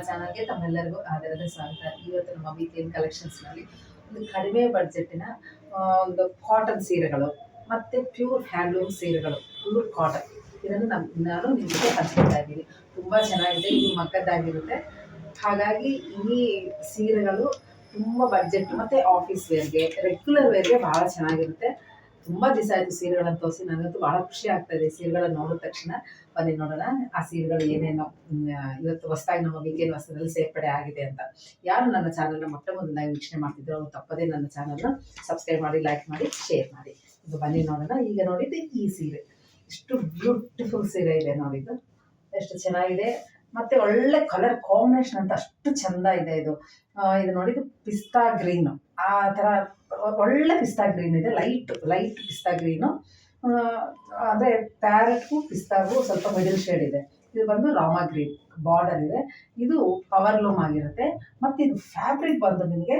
ಚಾನಲ್ಗೆ ತಮ್ಮೆಲ್ಲರಿಗೂ ಆಧಾರದ ಸ್ವಾಗತ. ಇವತ್ತು ನಮ್ಮ ವೀಕೆಂಡ್ ಕಲೆಕ್ಷನ್ಸ್ನಲ್ಲಿ ಒಂದು ಕಡಿಮೆ ಬಡ್ಜೆಟ್ಟಿನ ಒಂದು ಕಾಟನ್ ಸೀರೆಗಳು ಮತ್ತು ಪ್ಯೂರ್ ಹ್ಯಾಂಡ್ಲೂಮ್ ಸೀರೆಗಳು, ಪ್ಯೂರ್ ಕಾಟನ್, ಇದನ್ನು ನಾನು ನಿಮ್ಮ ಜೊತೆ ಹಂಚ್ಕೊಳ್ತಾ ಇದ್ದೀನಿ. ತುಂಬ ಚೆನ್ನಾಗಿದೆ, ಇದು ಮಗ್ಗದ್ದಾಗಿರುತ್ತೆ. ಹಾಗಾಗಿ ಈ ಸೀರೆಗಳು ತುಂಬ ಬಡ್ಜೆಟ್ ಮತ್ತು ಆಫೀಸ್ ವೇರ್ಗೆ, ರೆಗ್ಯುಲರ್ ವೇರ್ಗೆ ಭಾಳ ಚೆನ್ನಾಗಿರುತ್ತೆ. ತುಂಬ ದಿವಸ ಆಯಿತು ಸೀರೆಗಳನ್ನು ತೋರಿಸಿ, ನನಗಂತೂ ಭಾಳ ಖುಷಿ ಆಗ್ತಾ ಇದೆ ಸೀರೆಗಳನ್ನು ನೋಡಿದ ತಕ್ಷಣ. ಬನ್ನಿ ನೋಡೋಣ ಆ ಸೀರೆಗಳು ಏನೇನೋ ಇವತ್ತು ಹೊಸದಾಗಿ ನಮ್ಮ ವೀಕೆಂಡ್ ವಸ್ತ್ರದಲ್ಲಿ ಸೇರ್ಪಡೆ ಆಗಿದೆ ಅಂತ. ಯಾರು ನನ್ನ ಚಾನಲ್ನ ಮೊಟ್ಟ ಮೊದಲಾಗಿ ವೀಕ್ಷಣೆ ಮಾಡ್ತಿದ್ರು ಅವರು ತಪ್ಪದೇ ನನ್ನ ಚಾನಲ್ನ ಸಬ್ಸ್ಕ್ರೈಬ್ ಮಾಡಿ, ಲೈಕ್ ಮಾಡಿ, ಶೇರ್ ಮಾಡಿ. ಇದು ಬನ್ನಿ ನೋಡೋಣ. ಈಗ ನೋಡಿದ್ದು ಈ ಸೀರೆ, ಎಷ್ಟು ಬ್ಯೂಟಿಫುಲ್ ಸೀರೆ ಇದೆ ನೋಡಿದ್ದು, ಎಷ್ಟು ಚೆನ್ನಾಗಿದೆ. ಮತ್ತು ಒಳ್ಳೆ ಕಲರ್ ಕಾಂಬಿನೇಷನ್ ಅಂತ ಅಷ್ಟು ಚೆಂದ ಇದೆ ಇದು. ಇದು ನೋಡಿದ್ದು ಪಿಸ್ತಾ ಗ್ರೀನು, ಆ ಥರ ಒಳ್ಳೆ ಪಿಸ್ತಾ ಗ್ರೀನ್ ಇದೆ, ಲೈಟ್ ಪಿಸ್ತಾ ಗ್ರೀನು. ಅಂದರೆ ಪ್ಯಾರೆಟ್ಗೂ ಪಿಸ್ತಾಗೂ ಸ್ವಲ್ಪ ಮಿಡಲ್ ಶೇಡ್ ಇದೆ. ಇದು ಬಂದು ರಾಮಾ ಗ್ರೀನ್ ಬಾರ್ಡರ್ ಇದೆ. ಇದು ಪವರ್ ಲೂಮ್ ಆಗಿರುತ್ತೆ. ಮತ್ತು ಇದು ಫ್ಯಾಬ್ರಿಕ್ ಬಂದು ನಿಮಗೆ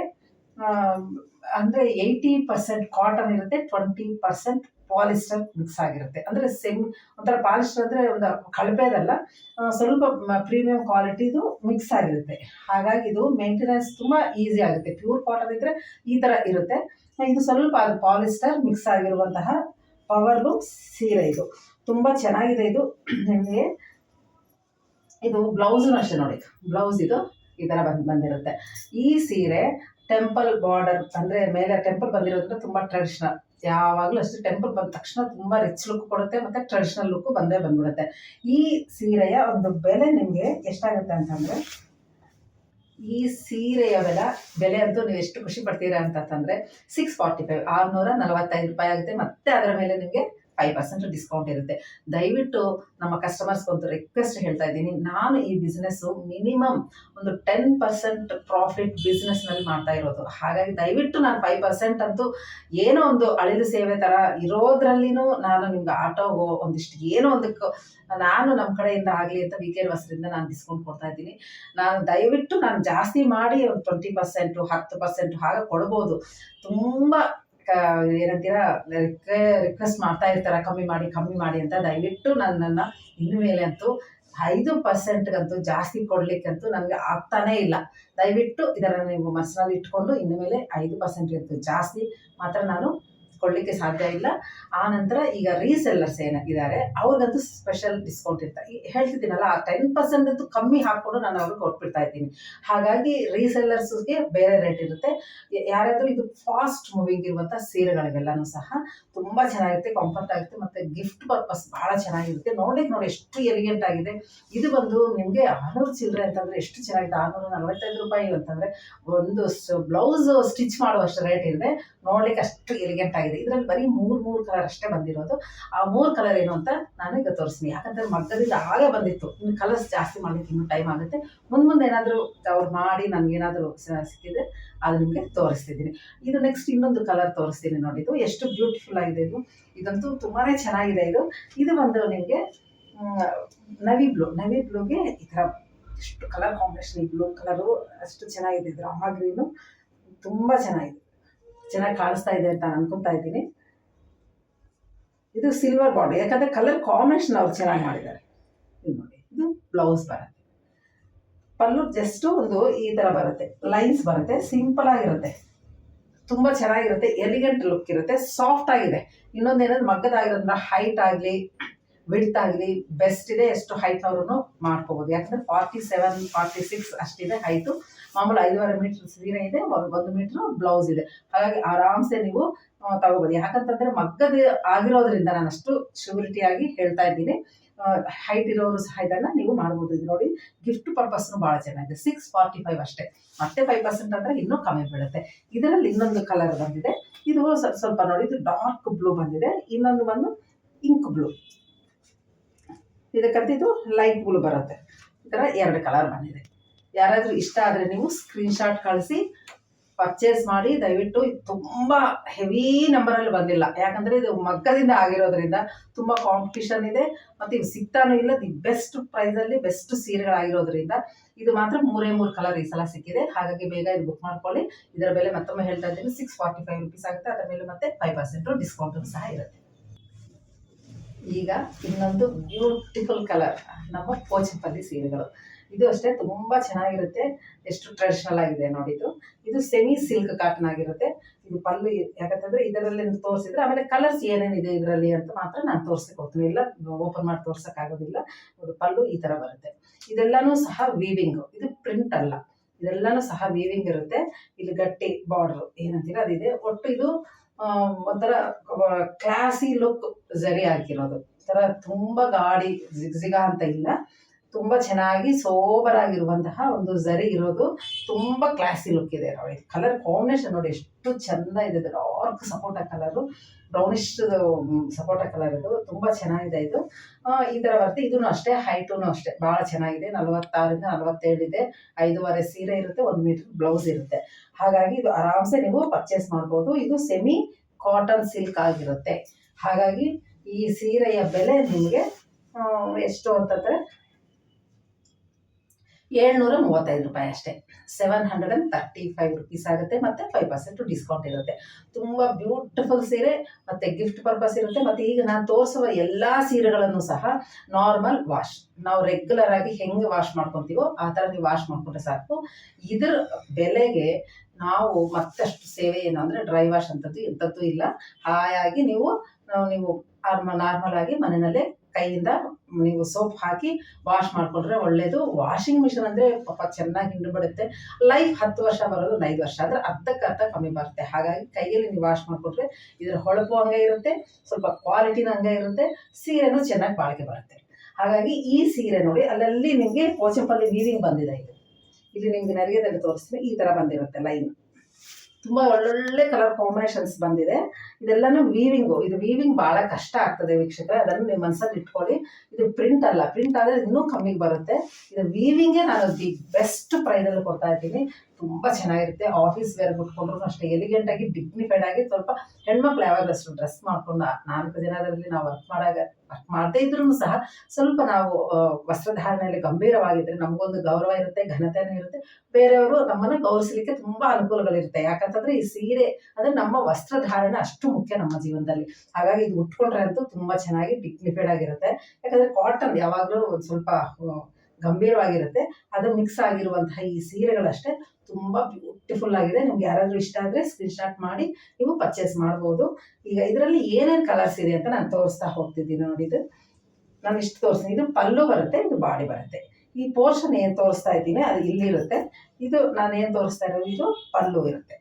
ಅಂದರೆ 80% ಕಾಟನ್ ಇರುತ್ತೆ, 20% ಪಾಲಿಸ್ಟರ್ ಮಿಕ್ಸ್ ಆಗಿರುತ್ತೆ. ಅಂದರೆ ಒಂಥರ ಪಾಲಿಸ್ಟರ್ ಅಂದರೆ ಒಂದು ಕಳಪೆದಲ್ಲ, ಸ್ವಲ್ಪ ಪ್ರೀಮಿಯಂ ಕ್ವಾಲಿಟಿದು ಮಿಕ್ಸ್ ಆಗಿರುತ್ತೆ. ಹಾಗಾಗಿ ಇದು ಮೇಂಟೆನೆನ್ಸ್ ತುಂಬ ಈಸಿ ಆಗುತ್ತೆ. ಪ್ಯೂರ್ ಕಾಟನ್ ಇದ್ದರೆ ಈ ಥರ ಇರುತ್ತೆ. ಇದು ಸ್ವಲ್ಪ ಅದು ಪಾಲಿಸ್ಟರ್ ಮಿಕ್ಸ್ ಆಗಿರುವಂತಹ ಪವರ್ ಲೂಮ್ ಸೀರೆ. ಇದು ತುಂಬ ಚೆನ್ನಾಗಿದೆ. ಇದು ನಿಮಗೆ ಇದು ಬ್ಲೌಸು ಅಷ್ಟೇ ನೋಡಿ, ಬ್ಲೌಸ್ ಇದು ಈ ಥರ ಬಂದಿರುತ್ತೆ. ಈ ಸೀರೆ ಟೆಂಪಲ್ ಬಾರ್ಡರ್ ಅಂದರೆ ಮೇಲೆ ಟೆಂಪಲ್ ಬಂದಿರೋದ್ರಿಂದ ತುಂಬ ಟ್ರೆಡಿಷ್ನಲ್. ಯಾವಾಗಲೂ ಅಷ್ಟೇ ಟೆಂಪಲ್ ಬಂದ ತಕ್ಷಣ ತುಂಬ ರಿಚ್ ಲುಕ್ ಕೊಡುತ್ತೆ ಮತ್ತು ಟ್ರೆಡಿಷ್ನಲ್ ಲುಕ್ಕು ಬಂದ್ಬಿಡುತ್ತೆ. ಈ ಸೀರೆಯ ಒಂದು ಬೆಲೆ ನಿಮಗೆ ಎಷ್ಟಾಗುತ್ತೆ ಅಂತಂದರೆ, ಈ ಸೀರೆಯ ಬೆಲೆ ಅಂತೂ ನೀವು ಎಷ್ಟು ಖುಷಿ ಪಡ್ತೀರಾ ಅಂತಂದರೆ 645 645 ರೂಪಾಯಿ ಆಗುತ್ತೆ. ಮತ್ತು ಅದರ ಮೇಲೆ ನಿಮಗೆ 5% ಡಿಸ್ಕೌಂಟ್ ಇರುತ್ತೆ. ದಯವಿಟ್ಟು ನಮ್ಮ ಕಸ್ಟಮರ್ಸ್ಗೆ ಒಂದು ರಿಕ್ವೆಸ್ಟ್ ಹೇಳ್ತಾ ಇದ್ದೀನಿ, ನಾನು ಈ ಬಿಸ್ನೆಸ್ಸು ಮಿನಿಮಮ್ ಒಂದು 10% ಪ್ರಾಫಿಟ್ ಬಿಸ್ನೆಸ್ನಲ್ಲಿ ಮಾಡ್ತಾ ಇರೋದು. ಹಾಗಾಗಿ ದಯವಿಟ್ಟು ನಾನು 5% ಅಂತೂ ಏನೋ ಒಂದು ಅಳಿಲು ಸೇವೆ ಥರ ಇರೋದ್ರಲ್ಲಿನೂ ನಾನು ನಿಮ್ಗೆ ಆಟೋಗೋ ಒಂದಿಷ್ಟು ಏನೋ ಒಂದಕ್ಕೆ ನಾನು ನಮ್ಮ ಕಡೆಯಿಂದ ಆಗಲಿ ಅಂತ ವೀಕೆಂಡ್ ವಸ್ತ್ರದಿಂದ ನಾನು ಡಿಸ್ಕೌಂಟ್ ಕೊಡ್ತಾ ಇದ್ದೀನಿ. ದಯವಿಟ್ಟು ನಾನು ಜಾಸ್ತಿ ಮಾಡಿ ಒಂದು 20% 10% ಹಾಗೆ ಕೊಡ್ಬೋದು. ತುಂಬ ಏನಂತೀರ ರಿಕ್ವೆಸ್ಟ್ ಮಾಡ್ತಾ ಇರ್ತಾರೆ ಕಮ್ಮಿ ಮಾಡಿ ಅಂತ. ದಯವಿಟ್ಟು ನನ್ನನ್ನು ಇನ್ನು ಮೇಲೆ ಅಂತೂ 5%ಗಂತೂ ಜಾಸ್ತಿ ಕೊಡಲಿಕ್ಕಂತೂ ನನಗೆ ಆಗ್ತಾನೇ ಇಲ್ಲ. ದಯವಿಟ್ಟು ಇದನ್ನು ನೀವು ಮನಸ್ಸಿನಲ್ಲಿ ಇಟ್ಕೊಂಡು ಇನ್ನು ಮೇಲೆ 5%ಗಂತೂ ಜಾಸ್ತಿ ಮಾತ್ರ ನಾನು ಕೊಡಲಿಕ್ಕೆ ಸಾಧ್ಯ ಇಲ್ಲ. ಆ ನಂತರ ಈಗ ರೀಸೆಲ್ಲರ್ಸ್ ಏನಾಗಿದ್ದಾರೆ ಅವ್ರಿಗಂತೂ ಸ್ಪೆಷಲ್ ಡಿಸ್ಕೌಂಟ್ ಇರ್ತಾರೆ. ಹೇಳ್ತಿದ್ದೀನಲ್ಲ, ಆ 10% ಅಂತೂ ಕಮ್ಮಿ ಹಾಕ್ಕೊಂಡು ನಾನು ಅವ್ರಿಗೆ ಕೊಟ್ಬಿಡ್ತಾ ಇದ್ದೀನಿ. ಹಾಗಾಗಿ ರೀಸೆಲ್ಲರ್ಸ್ಗೆ ಬೇರೆ ರೇಟ್ ಇರುತ್ತೆ. ಯಾರಾದರೂ ಇದು ಫಾಸ್ಟ್ ಮೂವಿಂಗ್ ಇರುವಂಥ ಸೀರೆಗಳಿಗೆಲ್ಲನೂ ಸಹ ತುಂಬ ಚೆನ್ನಾಗಿರುತ್ತೆ, ಕಂಫರ್ಟ್ ಆಗುತ್ತೆ ಮತ್ತು ಗಿಫ್ಟ್ ಪರ್ಪಸ್ ಭಾಳ ಚೆನ್ನಾಗಿರುತ್ತೆ. ನೋಡಿ ಎಷ್ಟು ಎಲಿಗೆಂಟ್ ಆಗಿದೆ. ಇದು ಬಂದು ನಿಮಗೆ 600 ಚಿಲ್ಲರೆ ಅಂತಂದರೆ ಎಷ್ಟು ಚೆನ್ನಾಗಿದೆ. 645 ರೂಪಾಯಿ ಅಂತಂದರೆ ಒಂದು ಬ್ಲೌಸ್ ಸ್ಟಿಚ್ ಮಾಡುವಷ್ಟು ರೇಟ್ ಇದೆ. ನೋಡ್ಲಿಕ್ಕೆ ಅಷ್ಟು ಎಲಿಗೆಂಟ್ ಆಗಿದೆ. ಇದರಲ್ಲಿ ಬರೀ ಮೂರು ಕಲರ್ ಅಷ್ಟೇ ಬಂದಿರೋದು. ಆ 3 ಕಲರ್ ಏನು ಅಂತ ನಾನು ಈಗ ತೋರಿಸ್ತೀನಿ. ಯಾಕಂದರೆ ಮಗ್ಗದಿಂದ ಆಗೇ ಬಂದಿತ್ತು, ಇನ್ನು ಕಲರ್ಸ್ ಜಾಸ್ತಿ ಮಾಡಲಿಕ್ಕೆ ಇನ್ನೂ ಟೈಮ್ ಆಗುತ್ತೆ. ಮುಂದೆ ಏನಾದರೂ ಅವ್ರು ಮಾಡಿ ನನಗೇನಾದರೂ ಸಿಕ್ಕಿದ್ರೆ ಅದು ನಿಮಗೆ ತೋರಿಸ್ತಿದ್ದೀನಿ. ಇದು ನೆಕ್ಸ್ಟ್ ಇನ್ನೊಂದು ಕಲರ್ ತೋರಿಸ್ತೀನಿ ನೋಡಿ. ಇದು ಎಷ್ಟು ಬ್ಯೂಟಿಫುಲ್ ಆಗಿದೆ. ಇದಂತೂ ತುಂಬಾ ಚೆನ್ನಾಗಿದೆ. ಇದು ಬಂದು ನಿಮಗೆ ನವಿ ಬ್ಲೂಗೆ ಈ ಥರ ಎಷ್ಟು ಕಲರ್ ಕಾಂಬಿನೇಷನ್. ಈ ಬ್ಲೂ ಕಲರು ಅಷ್ಟು ಚೆನ್ನಾಗಿದೆ. ಇದು ರಾಮಾ ಗ್ರೀನು ತುಂಬ ಚೆನ್ನಾಗಿ ಕಾಣಿಸ್ತಾ ಇದೆ ಅಂತ ಅನ್ಕೊತಾ ಇದ್ದೀನಿ. ಇದು ಸಿಲ್ವರ್ ಬಾರ್ಡರ್, ಯಾಕಂದರೆ ಕಲರ್ ಕಾಂಬಿನೇಷನ್ ಅವ್ರು ಚೆನ್ನಾಗಿ ಮಾಡಿದ್ದಾರೆ. ಇದು ನೋಡಿ, ಇದು ಬ್ಲೌಸ್ ಬರುತ್ತೆ. ಪಲ್ಲು ಜಸ್ಟ್ ಒಂದು ಈ ಥರ ಬರುತ್ತೆ, ಲೈನ್ಸ್ ಬರುತ್ತೆ, ಸಿಂಪಲ್ ಆಗಿರುತ್ತೆ, ತುಂಬ ಚೆನ್ನಾಗಿರುತ್ತೆ, ಎಲಿಗೆಂಟ್ ಲುಕ್ ಇರುತ್ತೆ, ಸಾಫ್ಟ್ ಆಗಿದೆ. ಇನ್ನೊಂದೇನಂದ್ರೆ ಮಗ್ಗದಾಗಿರೋದ್ರಿಂದ ಹೈಟ್ ಆಗಲಿ ವಿಡ್ತ್ ಆಗಲಿ ಬೆಸ್ಟ್ ಇದೆ. ಎಷ್ಟು ಹೈಟ್ನವ್ರೂ ಮಾಡ್ಕೋಬೋದು. ಯಾಕಂದರೆ 47 46 ಅಷ್ಟಿದೆ ಹೈಟು. ಮಾಮೂಲು 5.5 ಮೀಟ್ರ್ ಸೀರೆ ಇದೆ, 1 ಮೀಟ್ರ್ ಬ್ಲೌಸ್ ಇದೆ. ಹಾಗಾಗಿ ಆರಾಮ್ಸೆ ನೀವು ತಗೋಬೋದು. ಯಾಕಂತಂದರೆ ಮಗ್ಗದ ಆಗಿರೋದ್ರಿಂದ ನಾನು ಅಷ್ಟು ಶ್ಯೂರಿಟಿಯಾಗಿ ಹೇಳ್ತಾ ಇದ್ದೀನಿ. ಹೈಟ್ ಇರೋರು ಸಹ ಇದನ್ನು ನೀವು ಮಾಡ್ಬೋದು. ಇದು ನೋಡಿ, ಗಿಫ್ಟ್ ಪರ್ಪಸ್ನು ಭಾಳ ಚೆನ್ನಾಗಿದೆ. 645 ಅಷ್ಟೇ. ಮತ್ತೆ 5% ಅಂದರೆ ಇನ್ನೂ ಕಮ್ಮಿ ಬೀಳುತ್ತೆ. ಇದರಲ್ಲಿ ಇನ್ನೊಂದು ಕಲರ್ ಬಂದಿದೆ. ಇದು ಸ್ವಲ್ಪ ನೋಡಿ, ಇದು ಡಾರ್ಕ್ ಬ್ಲೂ ಬಂದಿದೆ. ಇನ್ನೊಂದು ಬಂದು ಇಂಕ್ ಬ್ಲೂ. ಇದಕ್ಕಂತ ಇದು ಲೈಟ್ ಬ್ಲೂ ಬರುತ್ತೆ. ಈ ಥರ 2 ಕಲರ್ ಬಂದಿದೆ. ಯಾರಾದರೂ ಇಷ್ಟ ಆದರೆ ನೀವು ಸ್ಕ್ರೀನ್ಶಾಟ್ ಕಳಿಸಿ ಪರ್ಚೇಸ್ ಮಾಡಿ. ದಯವಿಟ್ಟು ಇದು ತುಂಬ ಹೆವಿ ನಂಬರಲ್ಲಿ ಬಂದಿಲ್ಲ, ಯಾಕಂದರೆ ಇದು ಮಗ್ಗದಿಂದ ಆಗಿರೋದ್ರಿಂದ ತುಂಬ ಕಾಂಪಿಟಿಷನ್ ಇದೆ ಮತ್ತು ಇವು ಸಿಗ್ತಾನೂ ಇಲ್ಲ. ದಿ ಬೆಸ್ಟ್ ಪ್ರೈಸಲ್ಲಿ ಬೆಸ್ಟ್ ಸೀರೆಗಳಾಗಿರೋದ್ರಿಂದ ಇದು ಮಾತ್ರ 3 ಕಲರ್ ಈ ಸಲ ಸಿಕ್ಕಿದೆ. ಹಾಗಾಗಿ ಬೇಗ ಇದು ಬುಕ್ ಮಾಡ್ಕೊಳ್ಳಿ. ಇದರ ಬೆಲೆ ಮತ್ತೊಮ್ಮೆ ಹೇಳ್ತಾ ಇದ್ದೀನಿ, 645 ರೂಪೀಸ್ ಆಗುತ್ತೆ. ಅದರ ಮೇಲೆ ಮತ್ತೆ 5% ಡಿಸ್ಕೌಂಟು ಸಹ ಇರುತ್ತೆ. ಈಗ ಇನ್ನೊಂದು ಬ್ಯೂಟಿಫುಲ್ ಕಲರ್, ನಮ್ಮ ಪೋಚಂಪಲ್ಲಿ ಸೀರೆಗಳು. ಇದು ಅಷ್ಟೇ ತುಂಬ ಚೆನ್ನಾಗಿರುತ್ತೆ. ಎಷ್ಟು ಟ್ರೆಡಿಷನಲ್ ಆಗಿದೆ ನೋಡಿ ಇದು. ಇದು ಸೆಮಿ ಸಿಲ್ಕ್ ಕಾಟನ್ ಆಗಿರುತ್ತೆ. ಇದು ಪಲ್ಲು ಯಾಕಂತಂದ್ರೆ ಇದರಲ್ಲಿ ತೋರಿಸಿದ್ರೆ ಆಮೇಲೆ ಕಲರ್ಸ್ ಏನೇನಿದೆ ಇದರಲ್ಲಿ ಅಂತ ಮಾತ್ರ ನಾನು ತೋರ್ಸಕ್ಕೆ ಹೋಗ್ತೀನಿ, ಇಲ್ಲ ಓಪನ್ ಮಾಡಿ ತೋರ್ಸಕ್ಕಾಗೋದಿಲ್ಲ. ಇದು ಪಲ್ಲು ಈ ತರ ಬರುತ್ತೆ. ಇದೆಲ್ಲಾನು ಸಹ ವೀವಿಂಗ್, ಇದು ಪ್ರಿಂಟ್ ಅಲ್ಲ, ಇದೆಲ್ಲಾನು ಸಹ ವೀವಿಂಗ್ ಇರುತ್ತೆ. ಇಲ್ಲಿ ಗಟ್ಟಿ ಬಾರ್ಡರ್ ಏನಂತೀರ ಅದಿದೆ. ಒಟ್ಟು ಇದು ಒಂಥರ ಕ್ಲಾಸಿ ಲುಕ್ ಜರಿ ಹಾಕಿರೋದು ತರ, ತುಂಬಾ ಗಾಡಿ ಜಿಗ ಅಂತ ಇಲ್ಲ, ತುಂಬಾ ಚೆನ್ನಾಗಿ ಸೋಬರ್ ಆಗಿರುವಂತಹ ಒಂದು ಜರಿ ಇರೋದು. ತುಂಬಾ ಕ್ಲಾಸಿ ಲುಕ್ ಇದೆ ನೋಡಿ. ಕಲರ್ ಕಾಂಬಿನೇಷನ್ ನೋಡಿ ಎಷ್ಟು ಚಂದ ಇದೆ. ಡಾರ್ಕ್ ಸಪೋಟ ಕಲರು, ಬ್ರೌನಿಶ್ ಸಪೋಟ ಕಲರ್ ಇದು, ತುಂಬಾ ಚೆನ್ನಾಗಿದೆ ಇದು. ಈ ತರ ಬರುತ್ತೆ. ಇದೂ ಅಷ್ಟೇ, ಹೈಟೂ ಅಷ್ಟೇ ಬಹಳ ಚೆನ್ನಾಗಿದೆ. 46 ಇಂದ 47 ಇದೆ. 5.5 ಸೀರೆ ಇರುತ್ತೆ, 1 ಮೀಟರ್ ಬ್ಲೌಸ್ ಇರುತ್ತೆ. ಹಾಗಾಗಿ ಇದು ಆರಾಮ್ಸೆ ನೀವು ಪರ್ಚೇಸ್ ಮಾಡ್ಬೋದು. ಇದು ಸೆಮಿ ಕಾಟನ್ ಸಿಲ್ಕ್ ಆಗಿರುತ್ತೆ. ಹಾಗಾಗಿ ಈ ಸೀರೆಯ ಬೆಲೆ ನಿಮಗೆ ಎಷ್ಟು ಅಂತಂದ್ರೆ 735 ರೂಪಾಯಿ ಅಷ್ಟೇ. 735 ರುಪೀಸ್ ಆಗುತ್ತೆ. ಮತ್ತೆ 5% ಡಿಸ್ಕೌಂಟ್ ಇರುತ್ತೆ. ತುಂಬಾ ಬ್ಯೂಟಿಫುಲ್ ಸೀರೆ, ಮತ್ತೆ ಗಿಫ್ಟ್ ಪರ್ಪಸ್ ಇರುತ್ತೆ. ಮತ್ತೆ ಈಗ ನಾನು ತೋರಿಸುವ ಎಲ್ಲಾ ಸೀರೆಗಳನ್ನು ಸಹ ನಾರ್ಮಲ್ ವಾಶ್, ನಾವು ರೆಗ್ಯುಲರ್ ಆಗಿ ಹೆಂಗೆ ವಾಶ್ ಮಾಡ್ಕೊತೀವೋ ಆ ಥರ ನೀವು ವಾಶ್ ಮಾಡ್ಕೊಂಡ್ರೆ ಸಾಕು. ಇದ್ರ ಬೆಲೆಗೆ ನಾವು ಮತ್ತಷ್ಟು ಸೇವೆ ಏನು ಅಂದರೆ ಡ್ರೈ ವಾಶ್ ಅಂತದ್ದು ಎಂಥದ್ದು ಇಲ್ಲ. ಹಾಯಾಗಿ ನೀವು ನಾರ್ಮಲ್ ಆಗಿ ಮನೆಯಲ್ಲೇ ಕೈಯಿಂದ ನೀವು ಸೋಪ್ ಹಾಕಿ ವಾಶ್ ಮಾಡ್ಕೊಂಡ್ರೆ ಒಳ್ಳೇದು. ವಾಷಿಂಗ್ ಮಿಷಿನ್ ಅಂದರೆ ಪಾಪ ಚೆನ್ನಾಗಿ ಹಿಂಡು ಬಿಡುತ್ತೆ. ಲೈಫ್ 10 ವರ್ಷ ಬರೋದು 5 ವರ್ಷ, ಆದರೆ ಅರ್ಧಕ್ಕರ್ಧ ಕಮ್ಮಿ ಬರುತ್ತೆ. ಹಾಗಾಗಿ ಕೈಯಲ್ಲಿ ನೀವು ವಾಶ್ ಮಾಡಿಕೊಂಡ್ರೆ ಇದರ ಹೊಳಪು ಹಂಗೆ ಇರುತ್ತೆ, ಸ್ವಲ್ಪ ಕ್ವಾಲಿಟಿನೂ ಹಂಗೆ ಇರುತ್ತೆ, ಸೀರೆನೂ ಚೆನ್ನಾಗಿ ಬಾಳಿಕೆ ಬರುತ್ತೆ. ಹಾಗಾಗಿ ಈ ಸೀರೆ ನೋಡಿ, ಅಲ್ಲಲ್ಲಿ ನಿಮಗೆ ಪೋಚಂಪಲ್ಲಿ ವೀವಿಂಗ್ ಬಂದಿದೆ. ಇಲ್ಲಿ ನಿಮ್ಗೆ ನರಿಗೆದಲ್ಲಿ ತೋರಿಸ್ತೀನಿ, ಈ ಥರ ಬಂದಿರುತ್ತೆ ಲೈನ್. ತುಂಬ ಒಳ್ಳೊಳ್ಳೆ ಕಲರ್ ಕಾಂಬಿನೇಷನ್ಸ್ ಬಂದಿದೆ. ಇದೆಲ್ಲನೂ ವೀವಿಂಗು. ಇದು ವೀವಿಂಗ್ ಭಾಳ ಕಷ್ಟ ಆಗ್ತದೆ ವೀಕ್ಷಕರೇ, ಅದನ್ನು ನೀವು ಮನಸ್ಸಲ್ಲಿ ಇಟ್ಕೊಳ್ಳಿ. ಇದು ಪ್ರಿಂಟ್ ಅಲ್ಲ, ಪ್ರಿಂಟ್ ಆದರೆ ಇನ್ನೂ ಕಮ್ಮಿಗೆ ಬರುತ್ತೆ. ಇದು ವೀವಿಂಗೇ ನಾನು ದಿ ಬೆಸ್ಟ್ ಪ್ರೈಸಲ್ಲಿ ಕೊಡ್ತಾ ಇದ್ದೀನಿ. ತುಂಬ ಚೆನ್ನಾಗಿರುತ್ತೆ. ಆಫೀಸ್ ವೇರ್ ಬಿಟ್ಕೊಂಡ್ರು ಅಷ್ಟೇ ಎಲಿಗೆಂಟ್ ಆಗಿ ಡಿಗ್ನಿಫೈಡ್ ಆಗಿ, ಸ್ವಲ್ಪ ಹೆಣ್ಮಕ್ಳು ಯಾವಾಗಲಷ್ಟು ಡ್ರೆಸ್ ಮಾಡ್ಕೊಂಡು 4 ಜನರಲ್ಲಿ ನಾವು ವರ್ಕ್ ಮಾಡದೇ ಇದ್ರೂ ಸಹ ಸ್ವಲ್ಪ ನಾವು ವಸ್ತ್ರಧಾರಣೆಯಲ್ಲಿ ಗಂಭೀರವಾಗಿದ್ದರೆ ನಮಗೊಂದು ಗೌರವ ಇರುತ್ತೆ, ಘನತೆನೂ ಇರುತ್ತೆ. ಬೇರೆಯವರು ನಮ್ಮನ್ನು ಗೌರವಿಸಲಿಕ್ಕೆ ತುಂಬ ಅನುಕೂಲಗಳಿರುತ್ತೆ. ಯಾಕಂತಂದ್ರೆ ಈ ಸೀರೆ ಅಂದರೆ ನಮ್ಮ ವಸ್ತ್ರಧಾರಣೆ ಅಷ್ಟು ಮುಖ್ಯ ನಮ್ಮ ಜೀವನದಲ್ಲಿ. ಹಾಗಾಗಿ ಇದು ಉಟ್ಕೊಂಡ್ರೆ ಅಂತೂ ತುಂಬ ಚೆನ್ನಾಗಿ ಡಿಗ್ನಿಫೈಡ್ ಆಗಿರುತ್ತೆ. ಯಾಕಂದರೆ ಕಾಟನ್ ಯಾವಾಗಲೂ ಒಂದು ಸ್ವಲ್ಪ ಗಂಭೀರವಾಗಿರುತ್ತೆ. ಅದು ಮಿಕ್ಸ್ ಆಗಿರುವಂತಹ ಈ ಸೀರೆಗಳಷ್ಟೇ ತುಂಬ ಬ್ಯೂಟಿಫುಲ್ ಆಗಿದೆ. ನಿಮ್ಗೆ ಯಾರಾದರೂ ಇಷ್ಟ ಆದರೆ ಸ್ಕ್ರೀನ್ಶಾಟ್ ಮಾಡಿ ನೀವು ಪರ್ಚೇಸ್ ಮಾಡ್ಬೋದು. ಈಗ ಇದರಲ್ಲಿ ಏನೇನು ಕಲರ್ಸ್ ಇದೆ ಅಂತ ನಾನು ತೋರಿಸ್ತಾ ಹೋಗ್ತಿದ್ದೀನಿ ನೋಡಿ. ಇದು ನಾನು ಇಷ್ಟು ತೋರಿಸ್ತೀನಿ. ಇದು ಪಲ್ಲು ಬರುತ್ತೆ, ಇದು ಬಾಡಿ ಬರುತ್ತೆ. ಈ ಪೋರ್ಷನ್ ಏನು ತೋರಿಸ್ತಾ ಇದ್ದೀನಿ ಅದು ಇಲ್ಲಿರುತ್ತೆ. ಇದು ನಾನು ಏನು ತೋರಿಸ್ತಾ ಇರೋದು ಇದು ಪಲ್ಲು ಇರುತ್ತೆ.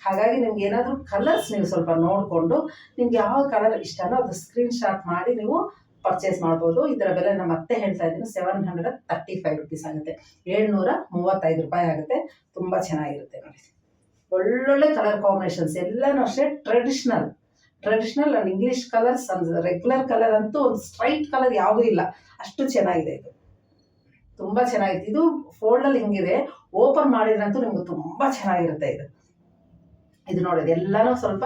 ಹಾಗಾಗಿ ನಿಮ್ಗೆ ಏನಾದರೂ ಕಲರ್ಸ್ ನೀವು ಸ್ವಲ್ಪ ನೋಡಿಕೊಂಡು ನಿಮ್ಗೆ ಯಾವ ಕಲರ್ ಇಷ್ಟನೋ ಅದು ಸ್ಕ್ರೀನ್ಶಾಟ್ ಮಾಡಿ ನೀವು ಪರ್ಚೇಸ್ ಮಾಡ್ಬೋದು. ಇದರ ಬೆಲೆ ನಾನು ಮತ್ತೆ ಹೇಳ್ತಾ ಇದ್ದೀನಿ, 735 ರುಪೀಸ್ ಆಗುತ್ತೆ. 735 ರೂಪಾಯಿ ಆಗುತ್ತೆ. ತುಂಬ ಚೆನ್ನಾಗಿರುತ್ತೆ ನೋಡಿ. ಒಳ್ಳೊಳ್ಳೆ ಕಲರ್ ಕಾಂಬಿನೇಷನ್ಸ್ ಎಲ್ಲನೂ ಅಷ್ಟೇ traditional and English colours. Regular colour ಅಂತೂ ಒಂದು ಸ್ಟ್ರೈಟ್ ಕಲರ್ ಯಾವುದೂ ಇಲ್ಲ, ಅಷ್ಟು ಚೆನ್ನಾಗಿದೆ ಇದು. ತುಂಬ ಚೆನ್ನಾಗಿದೆ. ಇದು ಫೋಲ್ಡಲ್ಲಿ ಹಿಂಗಿದೆ, ಓಪನ್ ಮಾಡಿದ್ರಂತೂ ನಿಮ್ಗೆ ತುಂಬ ಚೆನ್ನಾಗಿರುತ್ತೆ. ಇದು ನೋಡಿದೆ ಎಲ್ಲನೂ ಸ್ವಲ್ಪ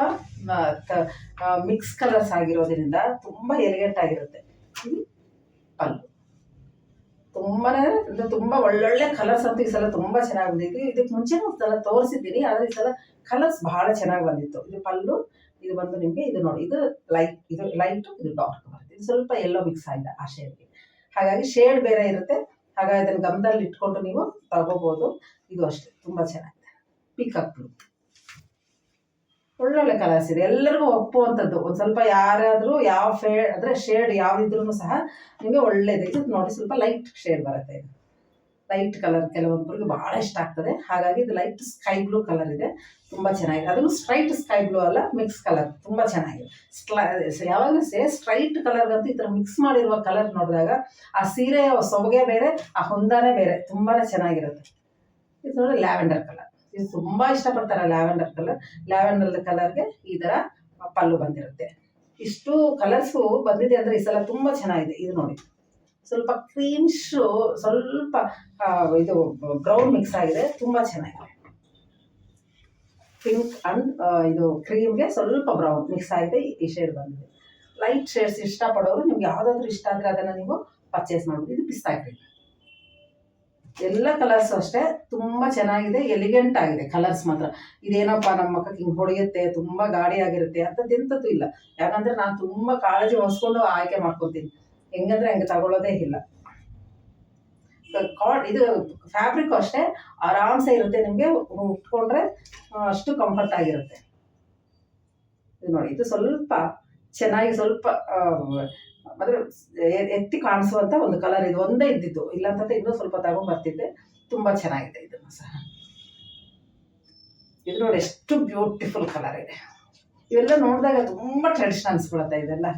ಮಿಕ್ಸ್ ಕಲರ್ಸ್ ಆಗಿರೋದ್ರಿಂದ ತುಂಬ ಎಲಿಗೆಂಟ್ ಆಗಿರುತ್ತೆ. ಇದು ಪಲ್ಲು ತುಂಬ ಒಳ್ಳೊಳ್ಳೆ ಕಲರ್ಸ್ ಅಂತೂ ಈ ಸಲ ತುಂಬ ಚೆನ್ನಾಗಿ ಬಂದಿದ್ದು. ಇದಕ್ಕೆ ಮುಂಚೆನೂ ಒಂದು ಸಲ ತೋರಿಸಿದ್ದೀನಿ, ಆದರೆ ಈ ಸಲ ಕಲರ್ಸ್ ಬಹಳ ಚೆನ್ನಾಗಿ ಬಂದಿತ್ತು. ಇದು ಪಲ್ಲು, ಇದು ಬಂದು ನಿಮಗೆ ಇದು ನೋಡಿ, ಇದು ಲೈಟು, ಇದು ಡಾರ್ಕ್ ಬರುತ್ತೆ. ಇದು ಸ್ವಲ್ಪ ಎಲ್ಲೋ ಮಿಕ್ಸ್ ಆಗಿದೆ ಆ ಶೇಡ್ಗೆ. ಹಾಗಾಗಿ ಶೇಡ್ ಬೇರೆ ಇರುತ್ತೆ. ಹಾಗಾಗಿ ಅದನ್ನು ಗಮನದಲ್ಲಿ ಇಟ್ಕೊಂಡು ನೀವು ತಗೋಬೋದು. ಇದು ಅಷ್ಟೇ ತುಂಬ ಚೆನ್ನಾಗಿದೆ. ಪಿಕಪ್ ಬ್ಲೂ, ಒಳ್ಳೊಳ್ಳೆ ಕಲರ್ಸ್ ಇದೆ, ಎಲ್ಲರಿಗೂ ಒಪ್ಪುವಂಥದ್ದು. ಒಂದು ಸ್ವಲ್ಪ ಯಾರಾದರೂ ಯಾವ ಶೇಡ್ ಯಾವುದಿದ್ರೂ ಸಹ ನಿಮಗೆ ಒಳ್ಳೇದು. ಇದು ನೋಡಿ ಸ್ವಲ್ಪ ಲೈಟ್ ಶೇಡ್ ಬರುತ್ತೆ. ಇದು ಲೈಟ್ ಕಲರ್ ಕೆಲವೊಬ್ಬರಿಗೆ ಭಾಳ ಇಷ್ಟ ಆಗ್ತದೆ. ಹಾಗಾಗಿ ಇದು ಲೈಟ್ ಸ್ಕೈ ಬ್ಲೂ ಕಲರ್ ಇದೆ, ತುಂಬ ಚೆನ್ನಾಗಿದೆ. ಅದನ್ನು ಸ್ಟ್ರೈಟ್ ಸ್ಕೈ ಬ್ಲೂ ಅಲ್ಲ, ಮಿಕ್ಸ್ ಕಲರ್, ತುಂಬ ಚೆನ್ನಾಗಿದೆ. ಯಾವಾಗಲೂ ಸ್ಟ್ರೈಟ್ ಕಲರ್ಗಂತೂ ಈ ಥರ ಮಿಕ್ಸ್ ಮಾಡಿರುವ ಕಲರ್ ನೋಡಿದಾಗ ಆ ಸೀರೆಯ ಸೊಬಗೆ ಬೇರೆ, ಆ ಹೊಂದಾನೆ ಬೇರೆ, ತುಂಬಾ ಚೆನ್ನಾಗಿರುತ್ತೆ. ಇದು ನೋಡಿ ಲ್ಯಾವೆಂಡರ್ ಕಲರ್, ಇದು ತುಂಬ ಇಷ್ಟಪಡ್ತಾರೆ ಲ್ಯಾವೆಂಡರ್ ಕಲರ್ಗೆ ಈ ಥರ ಪಲ್ಲು ಬಂದಿರುತ್ತೆ. ಇಷ್ಟು ಕಲರ್ಸು ಬಂದಿದೆ ಅಂದರೆ ಈ ಸಲ ತುಂಬ ಚೆನ್ನಾಗಿದೆ. ಇದು ನೋಡಿ ಸ್ವಲ್ಪ ಕ್ರೀಮ್ಶು, ಸ್ವಲ್ಪ ಇದು ಬ್ರೌನ್ ಮಿಕ್ಸ್ ಆಗಿದೆ, ತುಂಬ ಚೆನ್ನಾಗಿದೆ. ಪಿಂಕ್ ಅಂಡ್ ಇದು ಕ್ರೀಮ್ಗೆ ಸ್ವಲ್ಪ ಬ್ರೌನ್ ಮಿಕ್ಸ್ ಆಗಿದೆ, ಈ ಶೇಡ್ ಬಂದಿದೆ. ಲೈಟ್ ಶೇಡ್ಸ್ ಇಷ್ಟಪಡೋರು ನಿಮ್ಗೆ ಯಾವುದಾದ್ರೂ ಇಷ್ಟ ಆದರೆ ಅದನ್ನು ನೀವು ಪರ್ಚೇಸ್ ಮಾಡ್ಬೋದು. ಇದು ಪಿಸ್ತಾ ಗ್ರೀನ್, ಎಲ್ಲ ಕಲರ್ಸ್ ಅಷ್ಟೇ ತುಂಬ ಚೆನ್ನಾಗಿದೆ, ಎಲಿಗೆಂಟ್ ಆಗಿದೆ ಕಲರ್ಸ್ ಮಾತ್ರ. ಇದೇನಪ್ಪ ನಮ್ಮ ಮಕ್ಕಳಿಗೆ ಹಿಂಗೆ ಹೊಡೆಯುತ್ತೆ, ತುಂಬ ಗಾಡಿ ಆಗಿರುತ್ತೆ ಅಂಥದ್ದೆಂಥದ್ದು ಇಲ್ಲ. ಯಾಕಂದರೆ ನಾನು ತುಂಬ ಕಾಳಜಿ ವಹಿಸ್ಕೊಂಡು ಆಯ್ಕೆ ಮಾಡ್ಕೊತೀನಿ. ಹೆಂಗಂದ್ರೆ ಹಂಗೆ ತಗೊಳ್ಳೋದೇ ಇಲ್ಲ. ಇದು ಫ್ಯಾಬ್ರಿಕ್ ಅಷ್ಟೇ ಆರಾಮ್ಸೆ ಇರುತ್ತೆ, ನಿಮಗೆ ಉಟ್ಕೊಂಡ್ರೆ ಅಷ್ಟು ಕಂಫರ್ಟ್ ಆಗಿರುತ್ತೆ. ಇದು ನೋಡಿ, ಇದು ಸ್ವಲ್ಪ ಚೆನ್ನಾಗಿ ಸ್ವಲ್ಪ ಅಂದರೆ ಎತ್ತಿ ಕಾಣಿಸುವಂಥ ಒಂದು ಕಲರ್, ಇದು ಒಂದೇ ಇದ್ದಿದ್ದು, ಇಲ್ಲಾಂತಂದ್ರೆ ಇನ್ನೂ ಸ್ವಲ್ಪ ತಗೊಂಡ್ಬರ್ತಿದ್ದೆ. ತುಂಬ ಚೆನ್ನಾಗಿದೆ ಇದನ್ನು ಸಹ. ಇದು ನೋಡಿ ಎಷ್ಟು ಬ್ಯೂಟಿಫುಲ್ ಕಲರ್ ಇದೆ. ಇವೆಲ್ಲ ನೋಡಿದಾಗ ತುಂಬ ಟ್ರೆಡಿಷನ್ ಅನ್ಸ್ಬಿಡುತ್ತೆ ಇದೆಲ್ಲ.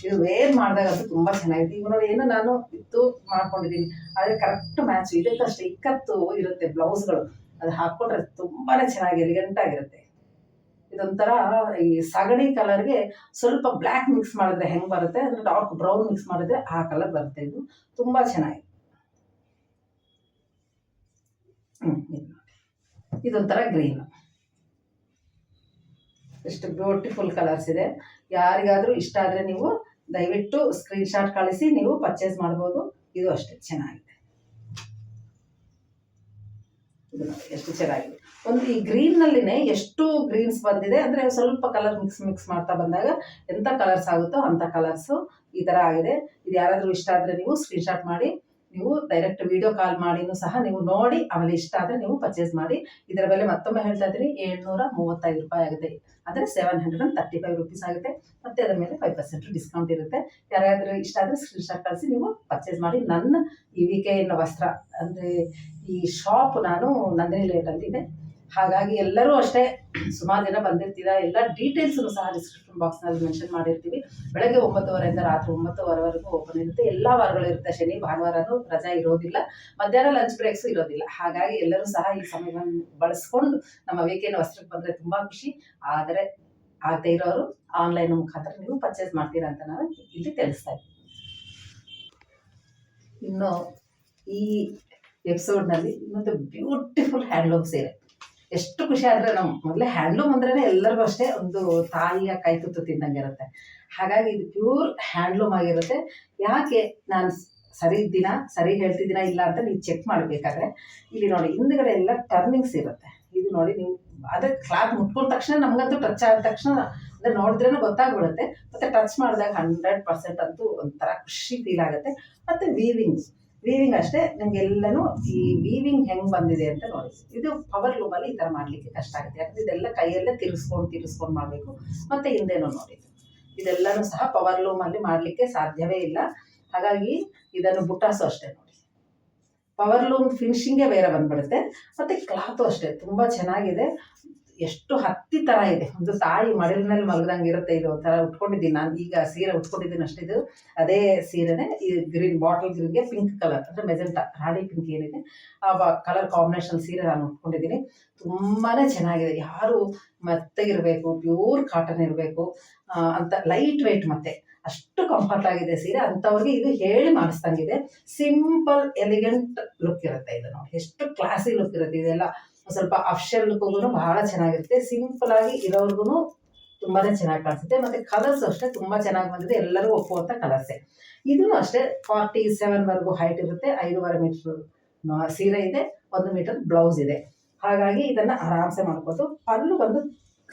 ಇದು ವೇರ್ ಮಾಡಿದಾಗ ಅದು ತುಂಬ ಚೆನ್ನಾಗಿದೆ. ಈಗ ನೋಡಿ, ಏನು ನಾನು ಇತ್ತು ಮಾಡ್ಕೊಂಡಿದ್ದೀನಿ, ಆದರೆ ಕರೆಕ್ಟ್ ಮ್ಯಾಚ್ ಇದಕ್ಕಷ್ಟೇ ಇಕ್ಕತ್ತು ಇರುತ್ತೆ ಬ್ಲೌಸ್ಗಳು. ಅದು ಹಾಕ್ಕೊಂಡ್ರೆ ತುಂಬಾ ಚೆನ್ನಾಗಿ ಎಲಿಗೆಂಟ್ ಆಗಿರುತ್ತೆ. ಇದೊಂಥರ ಈ ಸಗಣಿ ಕಲರ್ಗೆ ಸ್ವಲ್ಪ ಬ್ಲ್ಯಾಕ್ ಮಿಕ್ಸ್ ಮಾಡಿದ್ರೆ ಹೆಂಗೆ ಬರುತ್ತೆ, ಅಂದರೆ ಡಾರ್ಕ್ ಬ್ರೌನ್ ಮಿಕ್ಸ್ ಮಾಡಿದ್ರೆ ಆ ಕಲರ್ ಬರುತ್ತೆ. ಇದು ತುಂಬ ಚೆನ್ನಾಗಿದೆ. ಇದೊಂಥರ ಗ್ರೀನ್, ಎಷ್ಟು ಬ್ಯೂಟಿಫುಲ್ ಕಲರ್ಸ್ ಇದೆ. ಯಾರಿಗಾದರೂ ಇಷ್ಟ ಆದರೆ ನೀವು ದಯವಿಟ್ಟು ಸ್ಕ್ರೀನ್ಶಾಟ್ ಕಳಿಸಿ ನೀವು ಪರ್ಚೇಸ್ ಮಾಡ್ಬೋದು. ಇದು ಅಷ್ಟೇ ಚೆನ್ನಾಗಿದೆ. ಇದು ನೋಡಿ ಎಷ್ಟು ಚೆನ್ನಾಗಿದೆ. ಒಂದು ಈ ಗ್ರೀನ್ನಲ್ಲಿನೇ ಎಷ್ಟು ಗ್ರೀನ್ಸ್ ಬಂದಿದೆ ಅಂದರೆ ಸ್ವಲ್ಪ ಕಲರ್ ಮಿಕ್ಸ್ ಮಾಡ್ತಾ ಬಂದಾಗ ಎಂಥ ಕಲರ್ಸ್ ಆಗುತ್ತೋ ಅಂಥ ಕಲರ್ಸು ಈ ಥರ ಆಗಿದೆ. ಇದು ಯಾರಾದರೂ ಇಷ್ಟ ಆದರೆ ನೀವು ಸ್ಕ್ರೀನ್ಶಾಟ್ ಮಾಡಿ, ನೀವು ಡೈರೆಕ್ಟ್ ವಿಡಿಯೋ ಕಾಲ್ ಮಾಡಿನೂ ಸಹ ನೀವು ನೋಡಿ ಆಮೇಲೆ ಇಷ್ಟ ಆದರೆ ನೀವು ಪರ್ಚೇಸ್ ಮಾಡಿ. ಇದರ ಬೆಲೆ ಮತ್ತೊಮ್ಮೆ ಹೇಳ್ತಾ ಇದ್ದೀನಿ, 735 ರೂಪಾಯಿ ಆಗುತ್ತೆ. ಅಂದರೆ 735 ರುಪೀಸ್ ಆಗುತ್ತೆ. ಮತ್ತು ಅದರ ಮೇಲೆ 5% ಡಿಸ್ಕೌಂಟ್ ಇರುತ್ತೆ. ಯಾರಾದರೂ ಇಷ್ಟ ಆದರೆ ಸ್ಕ್ರೀನ್ಶಾಟ್ ಕಳಿಸಿ ನೀವು ಪರ್ಚೇಸ್ ಮಾಡಿ. ನನ್ನ ಈ ವಿಕೆಎನ್ ವಸ್ತ್ರ ಅಂದರೆ ಈ ಶಾಪ್ ನಾನು ನಂದಿನಿ ಲೇಟಲ್ಲಿ ಇದೆ. ಹಾಗಾಗಿ ಎಲ್ಲರೂ ಅಷ್ಟೇ ಸುಮಾರು ಜನ ಬಂದಿರ್ತೀರಾ. ಎಲ್ಲ ಡೀಟೇಲ್ಸನ್ನು ಸಹ ಡಿಸ್ಕ್ರಿಪ್ಷನ್ ಬಾಕ್ಸ್ನಲ್ಲಿ ಮೆನ್ಷನ್ ಮಾಡಿರ್ತೀವಿ. ಬೆಳಗ್ಗೆ 9:30 ರಾತ್ರಿ 9:00ವರೆಗೂ ಓಪನ್ ಇರುತ್ತೆ. ಎಲ್ಲ ವಾರಗಳು ಇರುತ್ತೆ, ಶನಿ ಭಾನುವಾರನೂ ರಜಾ ಇರೋದಿಲ್ಲ, ಮಧ್ಯಾಹ್ನ ಲಂಚ್ ಬ್ರೇಕ್ಸು ಇರೋದಿಲ್ಲ. ಹಾಗಾಗಿ ಎಲ್ಲರೂ ಸಹ ಈ ಸಮಯವನ್ನು ಬಳಸ್ಕೊಂಡು ನಮ್ಮ ವಿಕೆಎನ್ ವಸ್ತ್ರಕ್ಕೆ ಬಂದರೆ ತುಂಬ ಖುಷಿ. ಆದರೆ ಆಗದೆ ಇರೋರು ಆನ್ಲೈನ್ ಮುಖಾಂತರ ನೀವು ಪರ್ಚೇಸ್ ಮಾಡ್ತೀರಾ ಅಂತ ನಾನು ಇಲ್ಲಿ ತಿಳಿಸ್ತಾ ಇದ್ದೀನಿ. ಇನ್ನು ಈ ಎಪಿಸೋಡ್ನಲ್ಲಿ ಇನ್ನೊಂದು ಬ್ಯೂಟಿಫುಲ್ ಹ್ಯಾಂಡ್ಲೂಮ್ ಸೀರೆ. ಎಷ್ಟು ಖುಷಿ ಆದರೆ ನಾವು ಮೊದಲೇ ಹ್ಯಾಂಡ್ಲೂಮ್ ಅಂದ್ರೇ ಎಲ್ಲರಿಗೂ ಅಷ್ಟೇ ಒಂದು ತಾಯಿಯ ಕೈ ತುತ್ತು ತಿಂದಂಗೆ ಇರುತ್ತೆ. ಹಾಗಾಗಿ ಇದು ಪ್ಯೂರ್ ಹ್ಯಾಂಡ್ಲೂಮ್ ಆಗಿರುತ್ತೆ. ಯಾಕೆ ನಾನು ಸರಿ ಇದ್ದೀನಾ, ಸರಿ ಹೇಳ್ತಿದ್ದೀನಾ ಇಲ್ಲ ಅಂತ ನೀವು ಚೆಕ್ ಮಾಡಬೇಕಾದ್ರೆ ಇಲ್ಲಿ ನೋಡಿ, ಹಿಂದುಗಡೆ ಎಲ್ಲ ಟರ್ನಿಂಗ್ಸ್ ಇರುತ್ತೆ. ಇದು ನೋಡಿ ನೀವು ಅದೇ ಕ್ಲಾತ್ ಮುಟ್ಕೊಂಡ ತಕ್ಷಣ ನಮಗಂತೂ ಟಚ್ ಆದ ತಕ್ಷಣ ಅಂದರೆ ನೋಡಿದ್ರೇ ಗೊತ್ತಾಗ್ಬಿಡುತ್ತೆ. ಮತ್ತು ಟಚ್ ಮಾಡಿದಾಗ 100% ಅಂತೂ ಒಂಥರ ಖುಷಿ ಫೀಲ್ ಆಗುತ್ತೆ. ಮತ್ತು ವೀವಿಂಗ್ ಅಷ್ಟೇ, ನಿಮಗೆಲ್ಲನೂ ಈ ವೀವಿಂಗ್ ಹೆಂಗೆ ಬಂದಿದೆ ಅಂತ ನೋಡಿ. ಇದು ಪವರ್ ಲೂಮಲ್ಲಿ ಈ ಥರ ಮಾಡಲಿಕ್ಕೆ ಕಷ್ಟ ಆಗುತ್ತೆ, ಯಾಕಂದರೆ ಇದೆಲ್ಲ ಕೈಯಲ್ಲೇ ತಿರ್ಸ್ಕೊಂಡು ಮಾಡಬೇಕು. ಮತ್ತು ಹಿಂದೆನೂ ನೋಡಿ, ಇದೆಲ್ಲನೂ ಸಹ ಪವರ್ ಲೂಮಲ್ಲಿ ಮಾಡಲಿಕ್ಕೆ ಸಾಧ್ಯವೇ ಇಲ್ಲ. ಹಾಗಾಗಿ ಇದನ್ನು ಬುಟ್ಟಾಸು ಅಷ್ಟೇ ನೋಡಿ, ಪವರ್ ಲೂಮ್ ಫಿನಿಶಿಂಗೇ ಬೇರೆ ಬಂದ್ಬಿಡುತ್ತೆ. ಮತ್ತು ಕ್ಲಾತು ಅಷ್ಟೇ ತುಂಬ ಚೆನ್ನಾಗಿದೆ. ಎಷ್ಟು ಹತ್ತಿ ಥರ ಇದೆ, ಒಂದು ತಾಯಿ ಮಡಿಲಿನಲ್ಲಿ ಮಲಗದಂಗೆ ಇರುತ್ತೆ. ಇದು ಒಂಥರ ಉಟ್ಕೊಂಡಿದ್ದೀನಿ ನಾನು, ಈಗ ಸೀರೆ ಉಟ್ಕೊಂಡಿದ್ದೀನಿ ಅಷ್ಟೇ. ಇದು ಅದೇ ಸೀರೆನೇ, ಈ ಗ್ರೀನ್ ಬಾಟಲ್ ಗ್ರೀನ್ಗೆ ಪಿಂಕ್ ಕಲರ್ ಅಂದರೆ ಮೆಜೆಂಟಾ ರಾಡಿ ಪಿಂಕ್ ಏನಿದೆ ಆ ಕಲರ್ ಕಾಂಬಿನೇಷನ್ ಸೀರೆ ನಾನು ಉಟ್ಕೊಂಡಿದ್ದೀನಿ. ತುಂಬಾ ಚೆನ್ನಾಗಿದೆ. ಯಾರು ಮೆತ್ತಗಿರಬೇಕು, ಪ್ಯೂರ್ ಕಾಟನ್ ಇರಬೇಕು ಅಂತ, ಲೈಟ್ ವೆಯ್ಟ್ ಮತ್ತು ಅಷ್ಟು ಕಂಫರ್ಟ್ ಆಗಿದೆ ಸೀರೆ ಅಂಥವ್ರಿಗೆ ಇದು ಹೇಳಿ ಮಾಡಿಸ್ದಂಗಿದೆ. ಸಿಂಪಲ್ ಎಲಿಗೆಂಟ್ ಲುಕ್ ಇರುತ್ತೆ. ಇದು ನೋಡಿ ಎಷ್ಟು ಕ್ಲಾಸಿ ಲುಕ್ ಇರುತ್ತೆ. ಇದೆಲ್ಲ ಸ್ವಲ್ಪ ಅಫ್ಷಲ್ ಲುಕ್ಗೂ ಬಹಳ ಚೆನ್ನಾಗಿರುತ್ತೆ. ಸಿಂಪಲ್ ಆಗಿ ಇರೋರ್ಗು ತುಂಬಾ ಚೆನ್ನಾಗಿ ಕಾಣಿಸುತ್ತೆ. ಮತ್ತು ಕಲರ್ಸ್ ಅಷ್ಟೇ ತುಂಬ ಚೆನ್ನಾಗಿ ಬಂದಿದೆ, ಎಲ್ಲರೂ ಒಪ್ಪುವಂಥ ಕಲರ್ಸೇ. ಇದೂ ಅಷ್ಟೇ 47ವರೆಗೂ ಹೈಟ್ ಇರುತ್ತೆ. 5.5 ಮೀಟ್ರ್ ಸೀರೆ ಇದೆ, 1 ಮೀಟರ್ ಬ್ಲೌಸ್ ಇದೆ. ಹಾಗಾಗಿ ಇದನ್ನು ಆರಾಮ್ಸೆ ಮಾಡ್ಬೋದು. ಪಲ್ಲು ಬಂದು